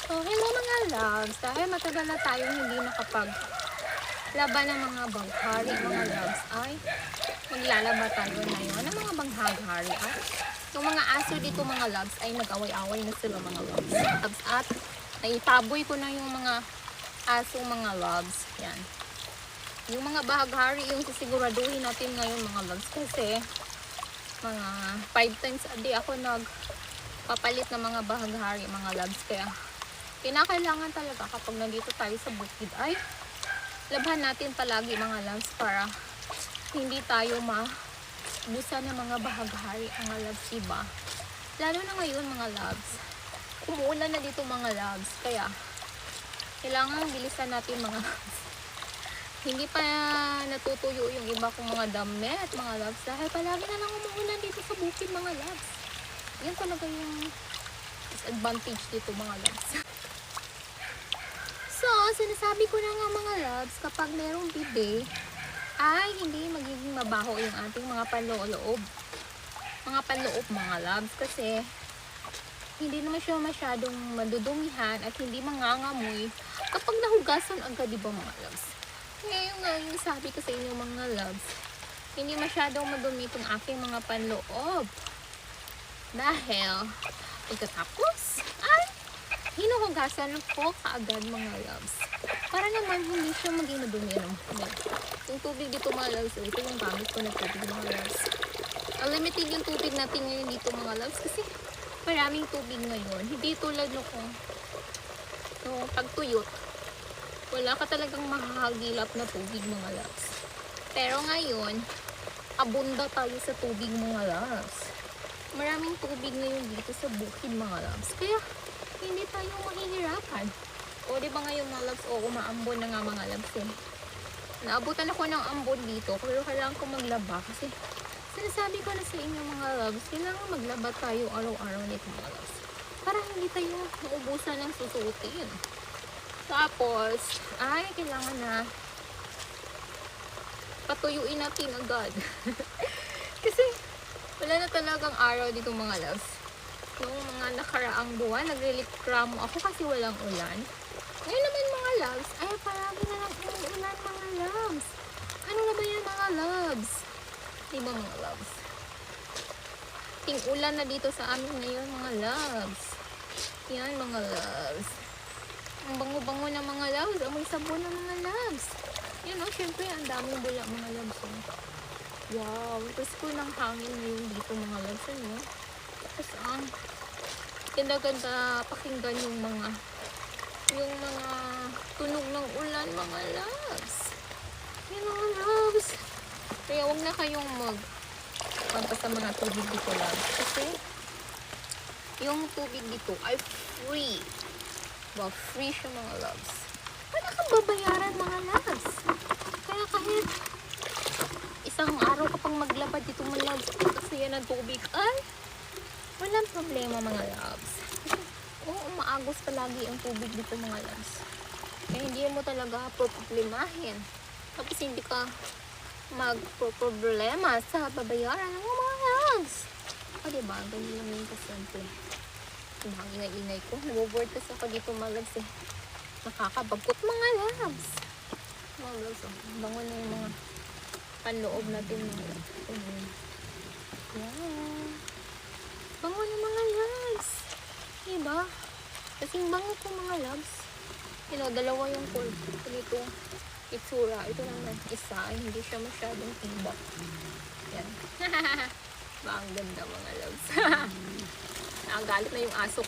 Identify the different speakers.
Speaker 1: So, hello mga loves. Dahil matagal na tayong hindi nakapaglaban ng mga banghari, mga loves, ay maglalaba tayo ngayon ng mga banghari. At yung mga aso dito mga loves ay nag-away-away na sila mga loves. At naitaboy ko na yung mga aso mga loves. Yan. Yung mga bahaghari yung sisiguraduhin natin ngayon mga loves. Kasi mga 5 times a day ako nagpapalit ng mga bahaghari mga loves. Kaya kinakailangan talaga kapag nandito tayo sa bukid ay labhan natin palagi mga loves para hindi tayo mabusa ng mga bahaghari mga loves, diba? Lalo na ngayon mga loves, umuulan na dito mga loves, kaya kailangan bilisan natin mga loves. Hindi pa natutuyo yung iba kong mga damit mga loves dahil palagi na lang umuulan dito sa bukid mga loves. Yan talaga yung disadvantage dito mga loves. So, sinasabi ko na nga mga loves, kapag merong bibe, ay hindi magiging mabaho yung ating mga panloob. Mga panloob mga loves, kasi hindi naman siya masyadong madudumihan at hindi mangangamoy kapag nahugasan agad, diba mga loves? Ngayon nga yung sabi ko sa inyo mga loves, hindi masyadong madumi itong aking mga panloob. Dahil, pagkatapos, ay hinuhugasan ko kaagad mga loves. Para naman hindi siya maging madumi. Yung tubig dito mga loves, ito yung gamit ko na tubig mga loves. Unlimited yung tubig natin ngayon dito mga loves kasi maraming tubig ngayon. Hindi tulad no pagtuyot, wala ka talagang mahahagilap na tubig mga loves. Pero ngayon, abunda tayo sa tubig mga loves. Maraming tubig ngayon dito sa bukid mga loves. Kaya hindi tayo mahihirapan. O diba ngayon mga loves, o umaambon na nga mga loves eh. Naabutan ako ng ambon dito, pero kailangan ko maglaba kasi sinasabi ko na sa inyo mga loves, kailangan maglaba tayo araw-araw nito mga loves. Para hindi tayo maubusan ng susuotin. Tapos, ay kailangan na patuyuin natin agad. Kasi wala na talagang araw dito mga loves. Noong mga nakaraang buwan, nagrereklamo ako kasi walang ulan. Ngayon naman mga loves, ay palagi na lang umuulan mga loves. Ano na ba yan mga loves? Diba mga loves? Ting ulan na dito sa amin ngayon mga loves. Yan mga loves. Ang bango-bango na mga loves. Amoy sabon na mga loves. Yan o, syempre ang daming bula mga loves. Wow, tapos ko ng hangin ngayon dito mga loves. Ano? Tapos ang ganda-ganda pakinggan yung mga tunog ng ulan mga loves. Yan mga loves. Kaya huwag na kayong pampas sa mga tubig dito loves. Kasi yung tubig dito ay free. Wow, free siya mga loves. Wala kang babayaran mga loves. Kaya kahit isang araw kapag maglabad dito mga loves kasi yan ang tubig ay walang problema mga loves. Oo, maagos palagi ang tubig dito mga loves. Kaya hindi mo talaga problemahin. Tapos hindi ka magproblema sa babayaran ng mga loves. O diba, ganyan lang yun kasimple. Ang ingay-ingay ko. Nag-board kasi ako dito mga loves eh. Nakakabagkot mga loves. Mga loves, oh. Bango na yung mga panloob natin mga loves. Yan. Bango na mga loves. Diba? Kasing bango ko mga loves. Dalawa yung cord. Ito itsura. Ito naman isa. Ay, hindi siya masyadong tibak. Yan. Ba, ang ganda mga loves. Nakagalit na yung aso.